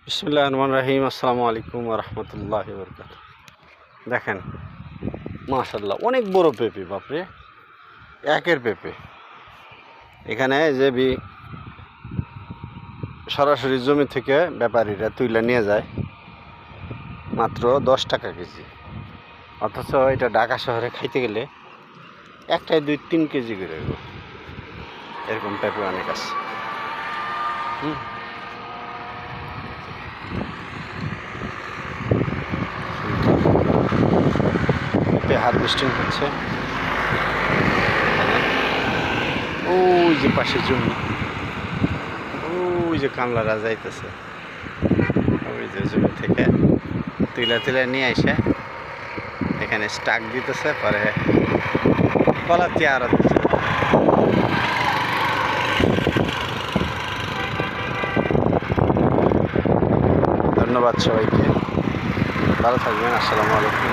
বিসমিল্লাহির রহমানির রহিম। আসসালামু আলাইকুম ওয়া রাহমাতুল্লাহি ওয়া বারাকাতুহু। দেখেন মাশাআল্লাহ অনেক বড় পেঁপে, বাপরে একের পেঁপে। এখানে যে সরাসরি জমি থেকে ব্যাপারীরা তুইলা নিয়ে যায় মাত্র 10 টাকা কেজি, অথচ এটা ঢাকা শহরে খাইতে গেলে একটাই 2-3 কেজি করে এরকম পেঁপে অনেক আছে। হারভেস্টিং হচ্ছে ওই যে পাশে জমি, ওই যে কামলারা যাইতেছে, ওই যে জমি থেকে তুলে নিয়ে এসে এখানে স্টাক দিতেছে, পরে কলার আরো দিচ্ছে। ধন্যবাদ সবাইকে, ভালো থাকবেন। আসসালামু আলাইকুম।